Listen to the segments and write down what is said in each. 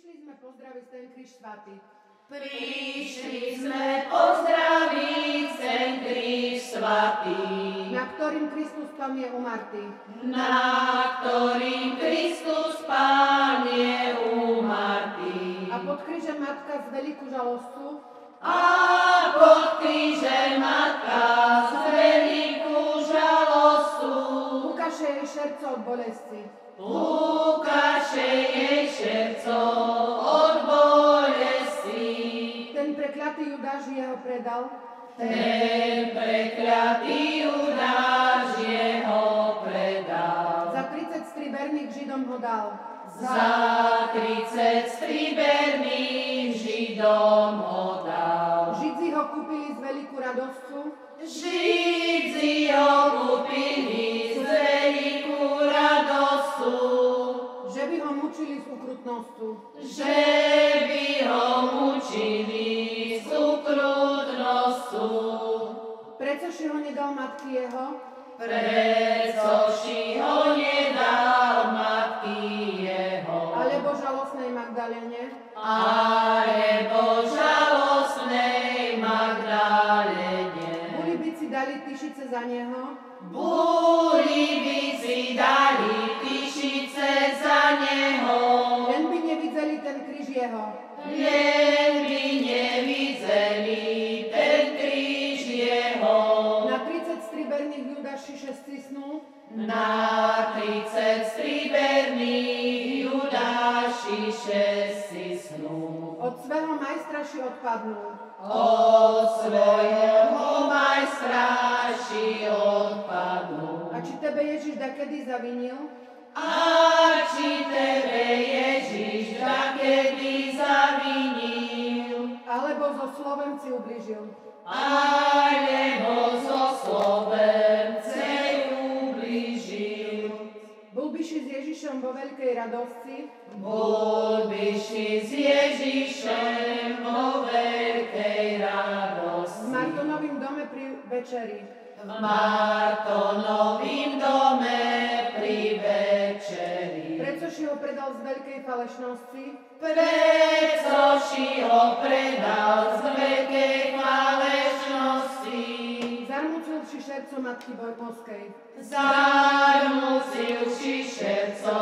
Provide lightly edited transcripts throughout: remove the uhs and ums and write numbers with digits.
Prišli sme pozdraviť ten kríž svatý. Prišli sme pozdraviť ten kríž svatý, na ktorým Kristus Pán je umartý. Na ktorým Kristus Pán je umartý. A pod krížem Matka z veľkú žalostcu. A pod krížem Matka z veľkú žalostcu. Ukáže jej šerco od bolesti. Ukáže jej šerco od bolesti. Ten prekľatý Judáš jeho predal. Ten prekľatý Judáš jeho predal. Za 30 striberných Židom ho dal. Za 30 striberných Židom ho dal. Židzi ho kúpili z veľkú radosťu. Židzi ho kúpili z veľkú radosťu. Že by ho mučili z ukrutnosťu. Že by ho mučili z ukrutnosťu. Prečo si ho nedal matky jeho? Prečo si ho nedal matky jeho? Alebo žalostnej Magdalene? Alebo žalostnej Magdalene. Boli by si dali tyšice za neho? Boli by si dali tyšice za neho. Len by nevideli ten kríž jeho. Len by nevideli ten kríž jeho. Na 30 striberných Judáši šestisnú. Na 30 striberných Judáši šestisnú. Od svého majstra si odpadnú. Od svojho majstra si odpadnú. A či tebe Ježiš dakedy zavinil? A či tebe Ježiš dakedy zavinil? Alebo zo slovem si ubližil? Alebo zo slovem ublížil? Bol by si s Ježišom vo veľkej radosti? Bol by si s Ježišem vo veľkej radosti. V Martonovým dome pri večeri. V Martonovým dome pri večeri. Prečo si ho predal z veľkej falešnosti? Prečo si ho predal z veľkej falešnosti? Zarmucil si šerco Matky Božskej. Zarmucil si šerco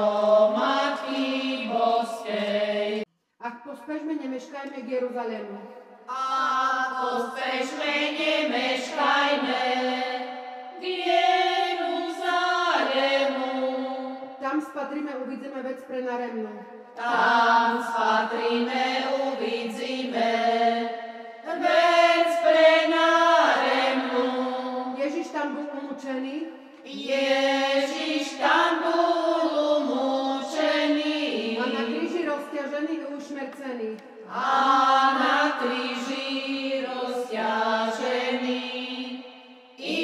Matky Božskej. Ach, pospešme, nemeškajme k Jeruzalému. A pospešme, nemeškajme k Jeruzalému. Tam spatrime, uvidíme vec prenaremnú. Tam spatrime, uvidíme vec prenaremnú. Ježiš tam bol umúčený. Ježiš tam bol umúčený. A na kríži rozťažený i ušmercený. A na kríži rozťažený i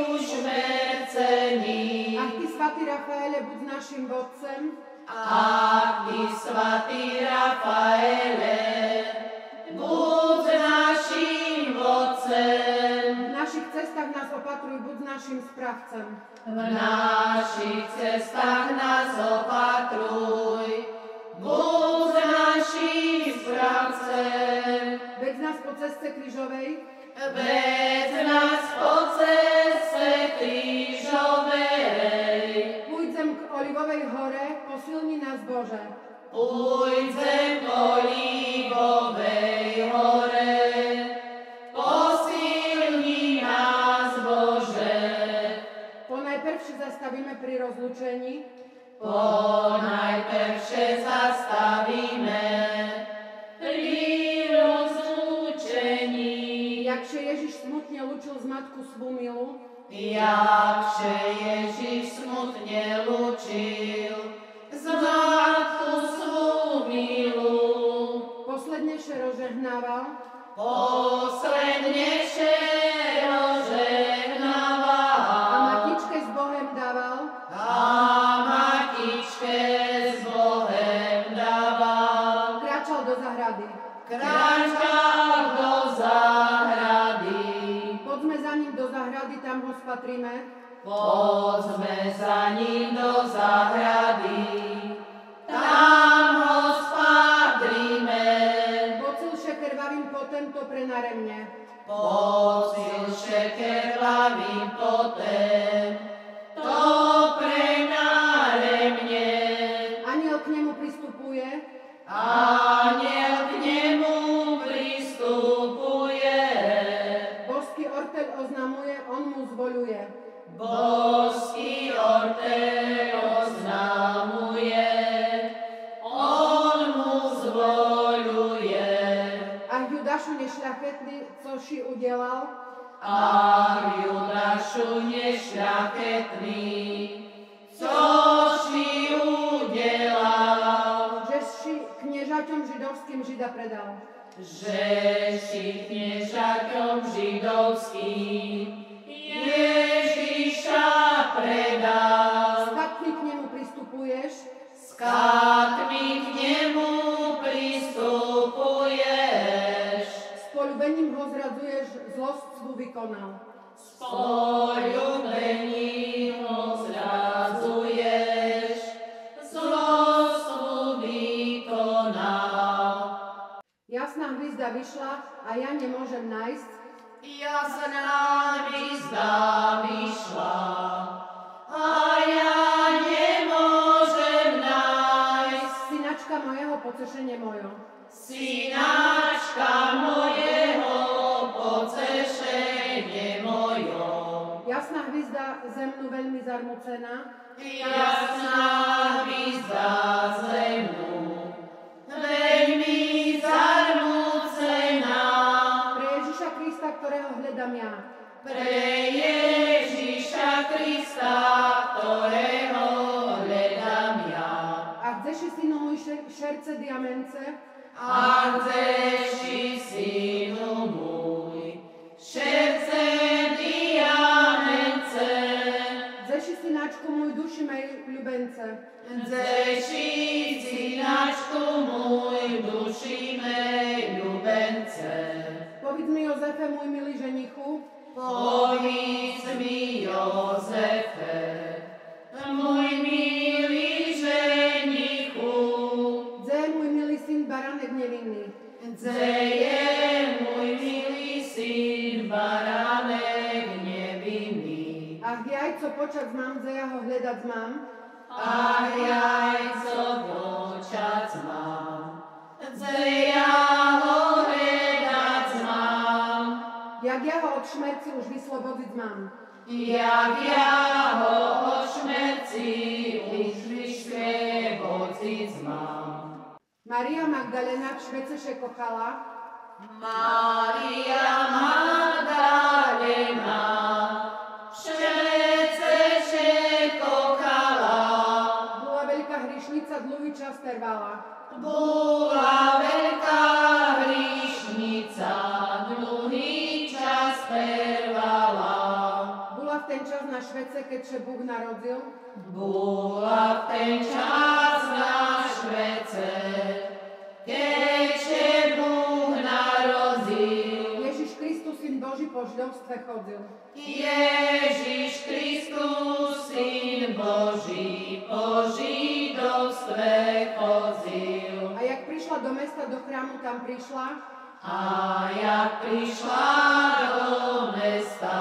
ušmercený. Ach, ty svatý Rafaele, buď našim vodcem. Ach, ty svatý Rafaele, buď našim vodcem. V našich cestách nás opatruj, buď našim správcem. V našich cestách nás opatruj, buď našim správcem. Veď nás po ceste krížovej. Veď nás po ceste krížovej. Pôjdem k Olivovej hore, posilni nás Bože. Pôjdem k Olivovej hore, posilni nás Bože. Ponajprvšie zastavíme pri rozlúčení. Ponajprvšie zastavíme pri rozlúčení. Jakže Ježiš smutne lúčil z matku svú milu. Jakže Ježiš smutne lúčil z matku svú milu. Poslednejšie rožehnával. Poslednejšie rožehnával. A matičke s Bohem dával. A matičke s Bohem dával. Kráčal do zahrady. Kráčal do záhrady. Poďme za ním do zahrady, tam ho spatríme. Poďme za ním do záhrady, tam ho spatríme. pod silše krvavým potem, to prenáre mne. Aniel k nemu pristupuje, Aniel k nemu pristupuje, božský orteľ oznamuje, on mu zvoľuje. božský orteľ oznamuje, on mu zvoľuje. A Judášu nešľachetný, coši udelal, Ach, Judášu nešľachetný, coži udelal, že si kniežaťom židovským Žida predal. že si kniežaťom židovským Ježiša predal. S kapmi k nemu pristupuješ, S kátmi k nemu pristupuješ, s poľúbením ho zradzuješ, zlostvu vykonal. s poľúbením ho zradzuješ, zlostvu vykonal. Jasná hvízda vyšla a ja nemôžem nájsť, Jasná hvízda vyšla a ja nemôžem nájsť. synačka mojeho, potešenie mojo. Synáčka mojeho, potešenie mojo. Jasná hvízda zemnú veľmi zarmucená, Jasná hvízda zemnú, veľmi zarmúcená. pre Ježiša Krista, ktorého hľadám ja. Pre Ježiša Krista, ktorého hľadám ja. A chceš, synu môj, šerce diamence, A chceš, synu môj, šerce diamence, Zeši synáčku môj, duši mej ľubence. Zeši, synáčku môj, duši mej ľubence. Povedz mi, Jozefe, môj milý ženichu, Povedz mi, Jozefe, môj milý ženichu, dze je môj milý syn, baranek nevinný. Dze je môj milý syn, baranek nevinný. Ach, jajco počať mám, dze ja ho hľadať mám. Ach, jajco počac mám, dze ja ho hľadať mám. Jak ja ho od šmerci už vyslobodiť mám. Jak ja ho od šmerci už vyšľobodiť mám. Maria Magdalena v šveceše kochala, Mária Magdalena všetce kokala, bola veľká hrišnica, dlhý čas trvala. bola veľká hriešnica, dlhý čas trvala. Bola v ten čas na Švece, keď sa Búh narodil, Bola v ten čas na Švece, keď sa Búh narodil. Ježiš Kristus, syn Boží, po židovstve chodil. Ježiš Kristus, syn Boží, po židovstve chodil. A jak prišla do mesta, do chrámu, tam prišla, A jak prišla do mesta,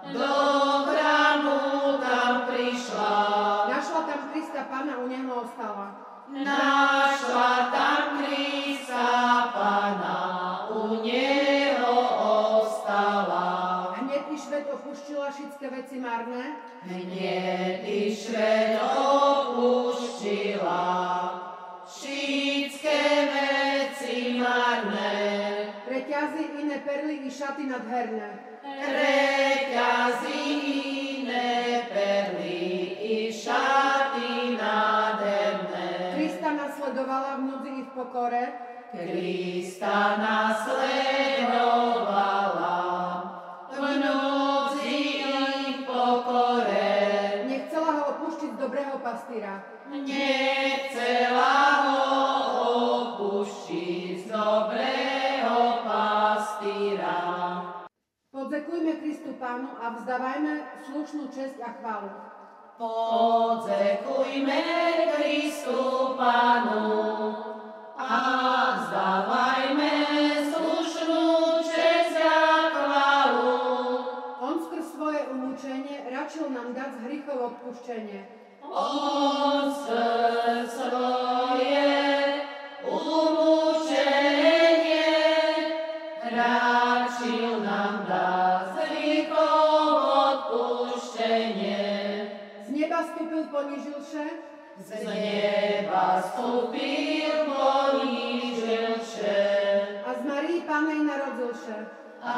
do chrámu tam prišla, našla tam Krista Pána, u neho ostala. našla tam Krista Pána, u neho ostala. Hneď i švet opuštila všetky veci marné, Hneď i švet opustila všetky veci marné, reťazy, iné perly i šaty nadherné. reťazy, iné perly i šaty nádherné. Krista nasledovala v núdzi i v pokore, Krista nasledovala v núdzi i v pokore. nechcela ho opuštiť z dobrého pastýra. Nechcela ho opuštiť z dobrého pastýra. Podzekujme Kristu Pánu a vzdávajme slušnú česť a chválu. Podzekujme Kristu Pánu a vzdávajme slušnú česť a hriechov odpuštenie. On svoje umúčenie radšil nám dá z hriechov odpuštenie. Z neba vstúpil ponížilše, Z neba vstúpil ponížilše a z Marii Pannej narodilše. a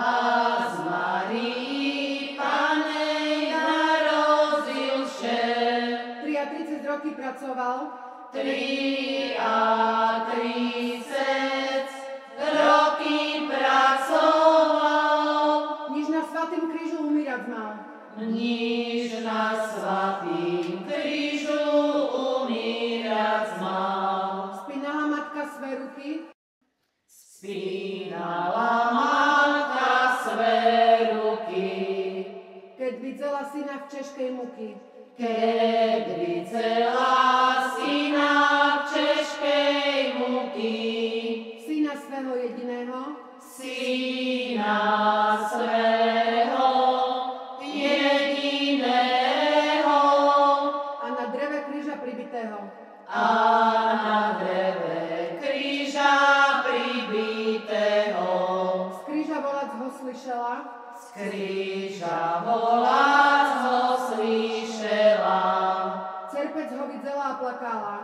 z Marii Pannej narodilše. 33 roky pracoval, 33 roky pracoval, niž na svatým krížu umírať mal. níž na svatým krížu umírať mal. Spínala matka své ruky, Spínala matka své ruky, keď videla syna v ťažkej muky. keď vidzela syna v ťažkej muky. Syna svého jediného, Syna svého jediného a na dreve kríža pribitého. a na dreve kríža pribitého. Z kríža volať ho slyšela, Z kríža volať ho slyšela, cerpec ho videla a plakala.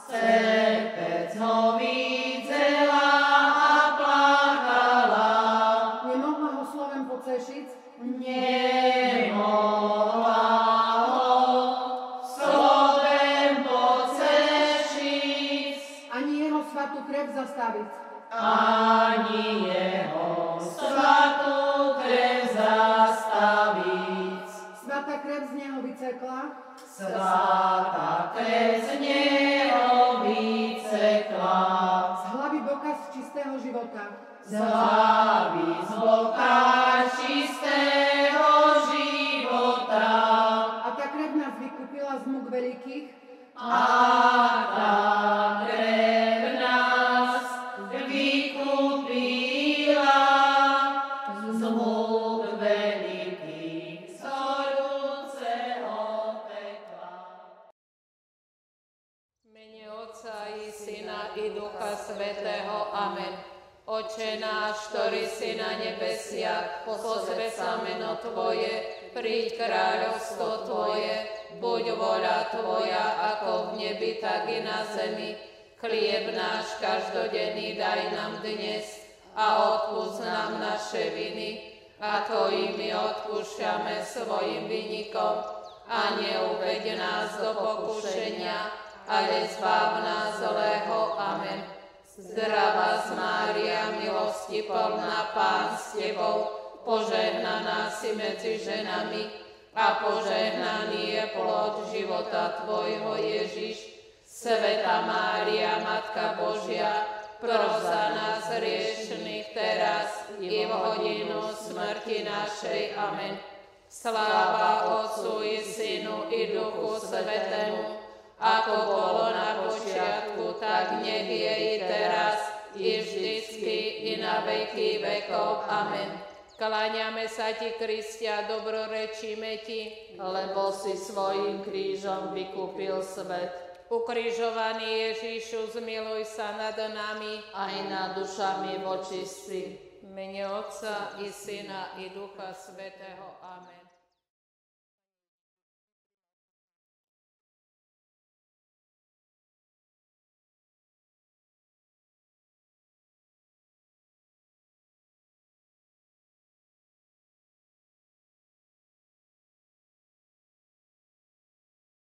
cerpec ho vidzela a plakala. Nemohla ho slovem pocešiť, Nemohla ho slovem pocešiť, ani jeho svatú krev zastaviť. ani jeho svatú krev zastaviť. Svatá krev z neho vycekla, Svatá krev z neho vycekla, z hlavy boka z čistého života. z hlavy z boka čistého života. A tá krev nás vykúpila z múk veľkých, A tá krev nás vykúpila z múk veľkých, z horúceho pekla. V mene Otca i Syna i Ducha Svätého. Amen. Oče náš, ktorý si na nebesiach, posväť sa meno Tvoje, príď kráľovstvo Tvoje, buď vôľa Tvoja, ako v nebi, tak i na zemi. Chlieb náš každodenný daj nám dnes a odpusť nám naše viny, ako i my odpúšťame svojim vinníkom. A neuveď nás do pokušenia, ale zbav nás zlého. Amen. Zdravá Mária, milosti plná, Pán s Tebou, požehnaná si medzi ženami a požehnaný je plod života Tvojho, Ježiš. Svätá Mária, Matka Božia, pros za nás hriešnych teraz i v hodinu smrti našej. Amen. Sláva Otcu i Synu i Duchu Svätému, ako bolo na počiatku, tak nech je i teraz, i vždycky, i na veky vekov. Amen. Kláňame sa Ti, Kristia, dobrorečíme Ti, Lebo si svojím krížom vykúpil svet, ukrižovaný Ježišu, zmiluj sa nad nami, aj nad dušami vočistí. v mene Otca i Syna i Ducha Svätého. Amen.